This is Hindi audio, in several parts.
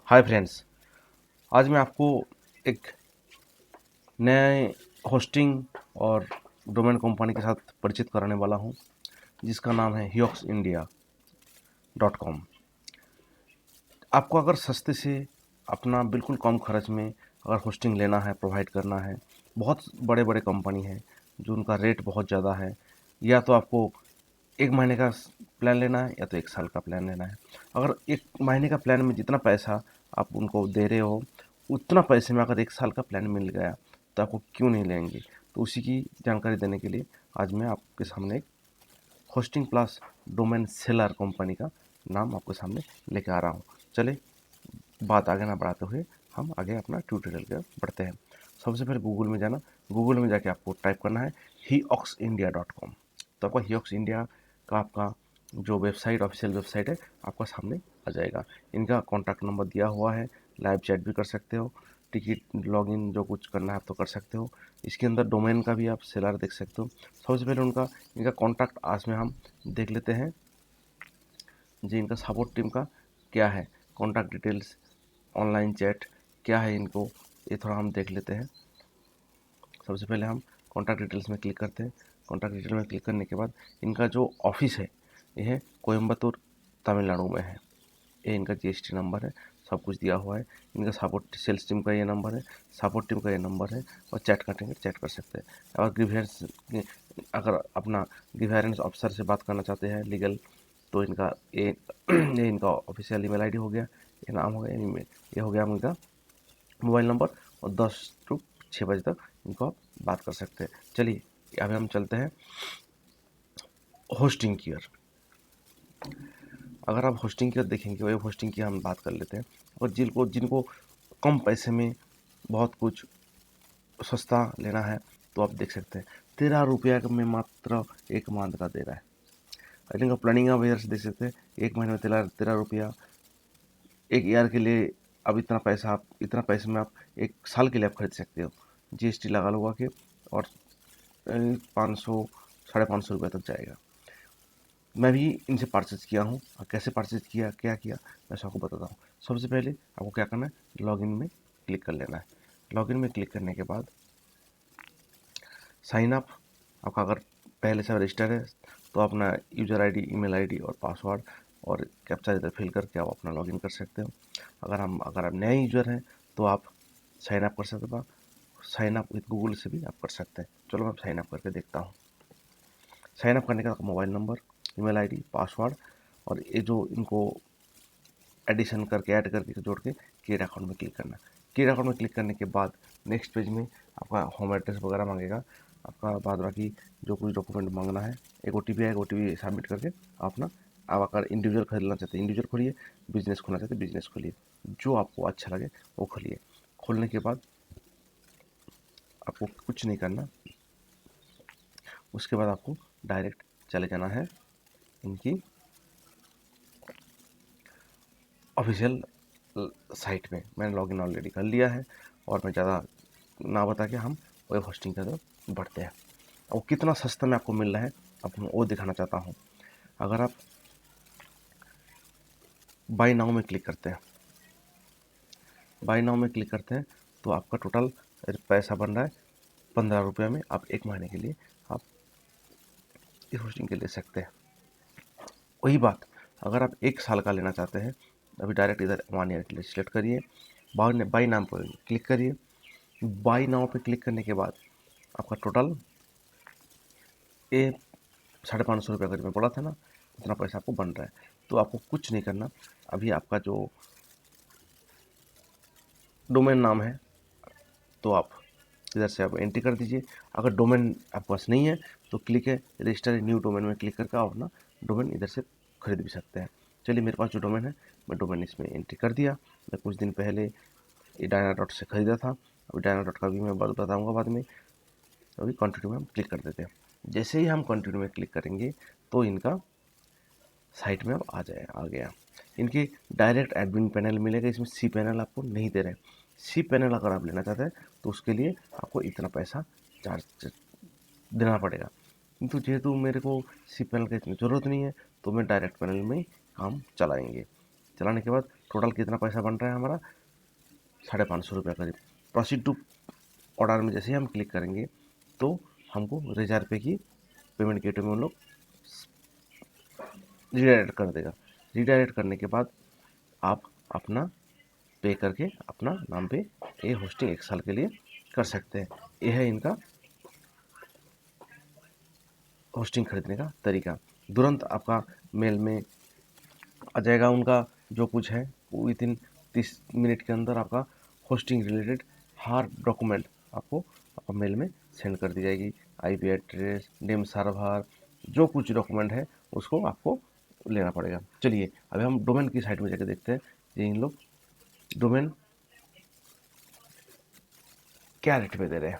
हाय फ्रेंड्स, आज मैं आपको एक नए होस्टिंग और डोमेन कंपनी के साथ परिचित कराने वाला हूं, जिसका नाम है hioxindia.com। आपको अगर सस्ते से अपना बिल्कुल कम खर्च में अगर होस्टिंग लेना है, प्रोवाइड करना है, बहुत बड़े बड़े कंपनी हैं जो उनका रेट बहुत ज़्यादा है, या तो आपको 1 महीने का प्लान लेना है या तो 1 साल का प्लान लेना है। अगर 1 महीने का प्लान में जितना पैसा आप उनको दे रहे हो, उतना पैसे में अगर 1 साल का प्लान मिल गया, तो आपको क्यों नहीं लेंगे? तो उसी की जानकारी देने के लिए आज मैं आपके सामने एक hosting plus domain seller company का नाम आपके सामने लेके आ रहा हूँ। चलिए, बात आगे ना बढ़ाते हुए हम आगे अपना ट्यूटोरियल की ओर बढ़ते हैं। सबसे पहले गूगल में जाना, गूगल में जाके आपको टाइप करना है hioxindia.com। तो आपका हियोक्स इंडिया का आपका जो वेबसाइट, ऑफिशियल वेबसाइट है, आपका सामने आ जाएगा। इनका कॉन्टैक्ट नंबर दिया हुआ है, लाइव चैट भी कर सकते हो, टिकट लॉगिन जो कुछ करना है आप तो कर सकते हो। इसके अंदर डोमेन का भी आप सेलर देख सकते हो। सबसे पहले इनका कॉन्टैक्ट आज में हम देख लेते हैं जी। इनका सपोर्ट टीम का क्या है, कॉन्टैक्ट डिटेल्स, ऑनलाइन चैट क्या है इनको, ये थोड़ा हम देख लेते हैं। सबसे पहले हम कॉन्टैक्ट डिटेल्स में क्लिक करते हैं। कॉन्टैक्ट डिटेल में क्लिक करने के बाद इनका जो ऑफिस है, यह कोयम्बतूर तमिलनाडु में है। ये इनका जीएसटी नंबर है, सब कुछ दिया हुआ है। इनका सपोर्ट सेल्स टीम का ये नंबर है, सपोर्ट टीम का ये नंबर है, और चैट करेंगे, चैट कर सकते हैं। और ग्रीवेंस, अगर अपना ग्रीवेंस ऑफिसर से बात करना चाहते हैं लीगल, तो इनका ये इनका ऑफिशियल ईमेल आईडी हो गया, ये नाम हो गया, ईमेल ये हो गया इनका मोबाइल नंबर, और 10 टू 6 बजे तक इनको आप बात कर सकते हैं। चलिए, अभी हम चलते हैं होस्टिंग की ओर। अगर आप होस्टिंग की ओर देखेंगे, वेब होस्टिंग की हम बात कर लेते हैं। और जिनको जिनको कम पैसे में बहुत कुछ सस्ता लेना है, तो आप देख सकते हैं 13 रुपया में मात्र 1 मंथ का दे रहा है। आई थिंक प्लानिंग आप इधर से देख सकते हैं, 1 महीने में 13 रुपया, 1 ईयर के लिए। अब इतना पैसे में आप 1 साल के लिए आप खरीद सकते हो, जीएसटी लगा लगा के। और 500, 550 रुपये तक जाएगा। मैं भी इनसे परचेज किया हूँ, और कैसे परचेज किया, क्या किया, मैं सबको बताता हूँ। सबसे पहले आपको क्या करना है, लॉगिन में क्लिक कर लेना है। लॉगिन में क्लिक करने के बाद साइन अप, आपका अगर पहले से रजिस्टर है तो अपना यूज़र आईडी, ईमेल आईडी और पासवर्ड और कैप्चा इधर फिल करके आप अपना लॉगिन कर सकते हो। अगर आप नए यूज़र हैं तो आप साइन अप कर सकते हो। साइन अप विद गूगल से भी आप कर सकते हैं। चलो मैं साइन अप करके देखता हूँ। साइन अप करने का mobile number, email ID, password, और ये जो इनको एडिशन करके, ऐड करके, जोड़ के क्रिएट अकाउंट में क्लिक करना। क्रिएट अकाउंट में क्लिक करने के बाद नेक्स्ट पेज में आपका होम एड्रेस वगैरह मांगेगा, आपका बाद बाकी जो कुछ डॉक्यूमेंट मांगना है, एक ओटीपी आएगा, ओटीपी सबमिट करके अपना, आप अगर इंडिविजुअल खरीदना चाहते हैं इंडिविजुअल खोलिए, बिजनेस खोलना चाहते हैं बिजनेस खोलिए, जो आपको अच्छा लगे वो खोलिए। खोलने के बाद आपको कुछ नहीं करना, उसके बाद आपको डायरेक्ट चले जाना है इनकी ऑफिशियल साइट में। मैंने लॉगिन ऑलरेडी कर लिया है, और मैं ज़्यादा ना बता के हम वेब होस्टिंग की तरफ बढ़ते हैं। और कितना सस्ता में आपको मिल रहा है, आपको वो दिखाना चाहता हूँ। अगर आप बाई नाउ में क्लिक करते हैं, बाई नाउ में क्लिक करते हैं, तो आपका टोटल पैसा बन रहा है 15 रुपये में। आप 1 महीने के लिए आप इस होस्टिंग के ले सकते हैं। वही बात, अगर आप 1 साल का लेना चाहते हैं, अभी डायरेक्ट इधर 1 ईयर के लिए सिलेक्ट करिए, बाई नाम पर क्लिक करिए। बाई नाउ पे क्लिक करने के बाद आपका टोटल ये 550 रुपये करीब मैं बोला था ना, उतना पैसा आपको बन रहा है। तो आपको कुछ नहीं करना, अभी आपका जो डोमेन नाम है, तो आप इधर से आप एंट्री कर दीजिए। अगर डोमेन आपके पास नहीं है तो क्लिक है रजिस्टर न्यू डोमेन में क्लिक करके आप अपना डोमेन इधर से खरीद भी सकते हैं। चलिए, मेरे पास जो डोमेन है, मैं डोमेन इसमें एंट्री कर दिया। मैं कुछ दिन पहले ये डायना से खरीदा था, अभी डायना का भी मैं बताऊँगा बाद में। अभी कंटिन्यू में हम क्लिक कर देते हैं। जैसे ही हम कंटिन्यू में क्लिक करेंगे तो इनका साइट में अब आ गया। इनकी डायरेक्ट एडमिन पैनल मिलेगा, इसमें सी पैनल आपको नहीं दे रहे। सी पैनल अगर आप लेना चाहते हैं तो उसके लिए आपको इतना पैसा चार्ज देना पड़ेगा, किंतु जेहेतु मेरे को सी पैनल की इतनी ज़रूरत नहीं है, तो मैं डायरेक्ट पैनल में ही काम चलाने के बाद टोटल कितना पैसा बन रहा है हमारा, 550 रुपये करीब। प्रोसीड टू ऑर्डर में जैसे ही हम क्लिक करेंगे तो हमको 1000 रुपये की पेमेंट गेटवे में उन लोग रीडायरेक्ट कर देगा। रीडायरेक्ट करने के बाद आप अपना पे करके अपना नाम पे ये होस्टिंग 1 साल के लिए कर सकते हैं। यह है इनका होस्टिंग खरीदने का तरीका। तुरंत आपका मेल में आ जाएगा उनका जो कुछ है, विदिन 30 मिनट के अंदर आपका होस्टिंग रिलेटेड हर डॉक्यूमेंट आपको आपका मेल में सेंड कर दी जाएगी। आईपी एड्रेस, नेम सर्वर, जो कुछ डॉक्यूमेंट है उसको आपको लेना पड़ेगा। चलिए अभी हम डोमेन की साइट में जाकर देखते हैं कि इन लोग डोमेन क्या रेट पे दे रहे हैं।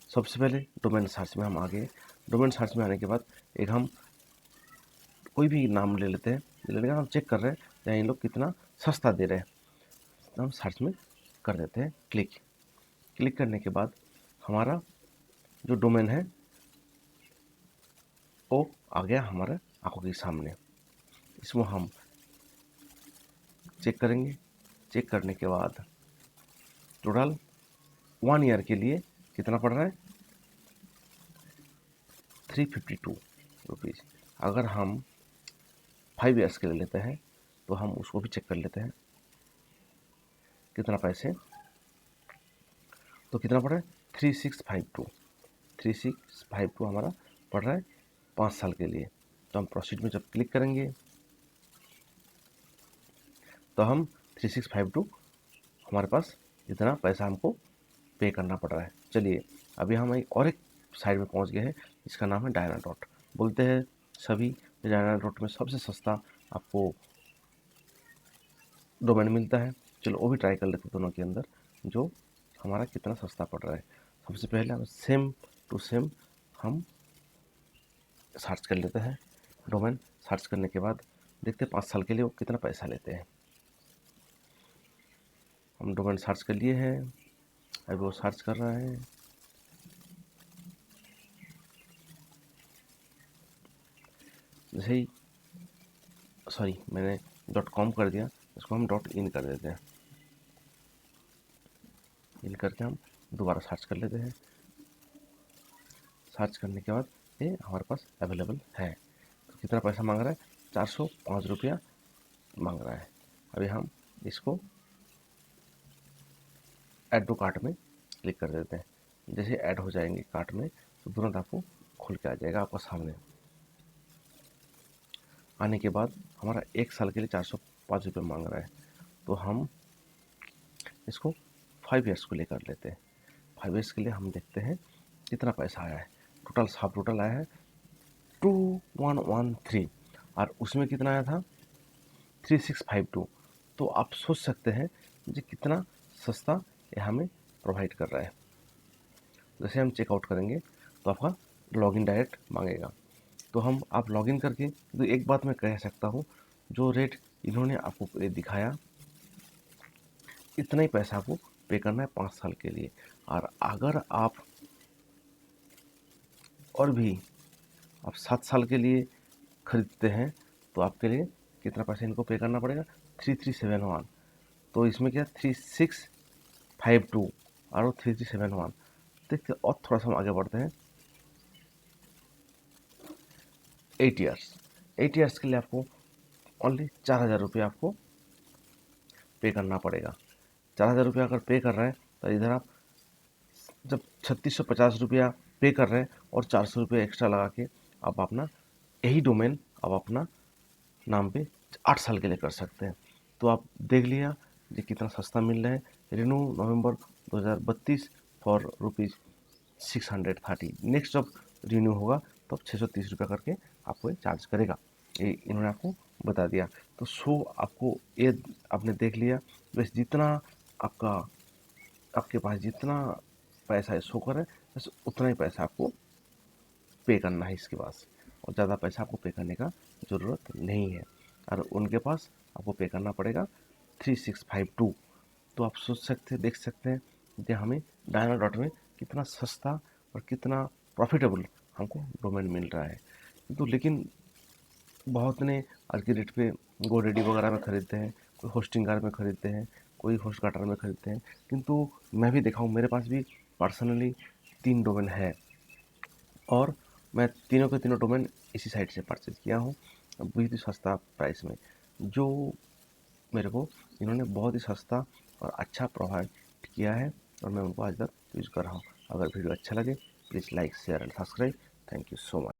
सबसे पहले डोमेन सर्च में हम आ गए। डोमेन सर्च में आने के बाद एक हम कोई भी नाम ले लेते हैं, लेने का हम चेक कर रहे हैं या इन लोग कितना सस्ता दे रहे हैं। तो हम सर्च में कर देते हैं क्लिक। क्लिक करने के बाद हमारा जो डोमेन है वो आ गया हमारे आंखों के सामने। इसमें हम चेक करेंगे। चेक करने के बाद टोटल 1 ईयर के लिए कितना पड़ रहा है, 352 रुपीज़। अगर हम 5 ईयर्स के लिए लेते हैं तो हम उसको भी चेक कर लेते हैं कितना पैसे, तो कितना पड़ रहा है 3652। 3652 हमारा पड़ रहा है 5 साल के लिए। तो हम प्रोसीड में जब क्लिक करेंगे तो हम 3652 हमारे पास इतना पैसा हमको पे करना पड़ रहा है। चलिए अभी हम एक साइड में पहुंच गए हैं, इसका नाम है डायनाडॉट। बोलते हैं सभी डायनाडॉट में सबसे सस्ता आपको डोमेन मिलता है। चलो वो भी ट्राई कर लेते हैं दोनों के अंदर जो हमारा कितना सस्ता पड़ रहा है। सबसे पहले हम सेम टू सेम हम सर्च कर लेते हैं डोमेन। सर्च करने के बाद देखते हैं 5 साल के लिए वो कितना पैसा लेते हैं। हम डोमेन सर्च कर लिए हैं, अभी वो सर्च कर रहा है। जैसे ही सॉरी मैंने .com कर दिया, इसको हम .in कर देते हैं। इन करके हम दोबारा सर्च कर लेते हैं। सर्च करने के बाद ये हमारे पास अवेलेबल है। तो कितना पैसा मांग रहा है, 405 रुपया मांग रहा है। अभी हम इसको ऐड टू कार्ट में क्लिक कर देते हैं। जैसे ऐड हो जाएंगे कार्ट में तो तुरंत आपको खुल के आ जाएगा आपका सामने। आने के बाद हमारा 1 साल के लिए 405 रुपये मांग रहा है। तो हम इसको 5 ईयर्स को लेकर लेते हैं। 5 ईयर्स के लिए हम देखते हैं कितना पैसा आया है। टोटल आया है 2113 और उसमें कितना आया था 3652। तो आप सोच सकते हैं जी कितना सस्ता ये हमें प्रोवाइड कर रहा है। जैसे हम चेकआउट करेंगे तो आपका लॉगिन डायरेक्ट मांगेगा। तो हम आप लॉगिन करके, तो एक बात मैं कह सकता हूँ, जो रेट इन्होंने आपको दिखाया इतना ही पैसा आपको पे करना है 5 साल के लिए। और अगर आप और भी आप 7 साल के लिए खरीदते हैं तो आपके लिए कितना पैसा इनको पे करना पड़ेगा, 3371। तो इसमें क्या 3652 और 3371। देखते और थोड़ा सा हम आगे बढ़ते हैं। 8 ईयर्स, 8 ईयर्स के लिए आपको ओनली 4000 रुपये आपको पे करना पड़ेगा। 4000 रुपये अगर पे कर रहे हैं तो इधर आप जब 3650 रुपया पे कर रहे हैं और 400 रुपये एक्स्ट्रा लगा के आप अपना यही डोमेन आप अपना नाम पे 8 साल के लिए कर सकते हैं। तो आप देख लिया ये कितना सस्ता मिल रहा है। Renew November 2032 for ₹630। नेक्स्ट जब रिन्यू होगा तो 630 रुपये करके आपको ये चार्ज करेगा। ये इन्होंने आपको बता दिया। तो शो आपको ये आपने देख लिया। बस जितना आपके पास जितना पैसा शो करे बस उतना ही पैसा आपको पे करना है इसके पास, और ज़्यादा पैसा आपको पे करने का ज़रूरत नहीं है। और उनके पास आपको पे करना पड़ेगा 3652। तो आप देख सकते हैं कि हमें डायनाडॉट में कितना सस्ता और कितना प्रॉफिटेबल हमको डोमेन मिल रहा है। तो लेकिन बहुत ने आज की डेट पे गोडैडी वगैरह में ख़रीदते हैं कोई होस्टिंग गार्ड में खरीदते हैं, कोई होस्ट गार्डर में खरीदते हैं। किंतु मैं भी देखा हूँ, मेरे पास भी पर्सनली 3 डोमेन है और मैं तीनों के तीनों डोमेन इसी साइट से परचेज़ किया हूँ, बहुत ही सस्ता प्राइस में। जो मेरे को इन्होंने बहुत ही सस्ता और अच्छा प्रोवाइड किया है और मैं उनको आज तक यूज़ कर रहा हूँ। अगर वीडियो अच्छा लगे please like share and subscribe. Thank you so much.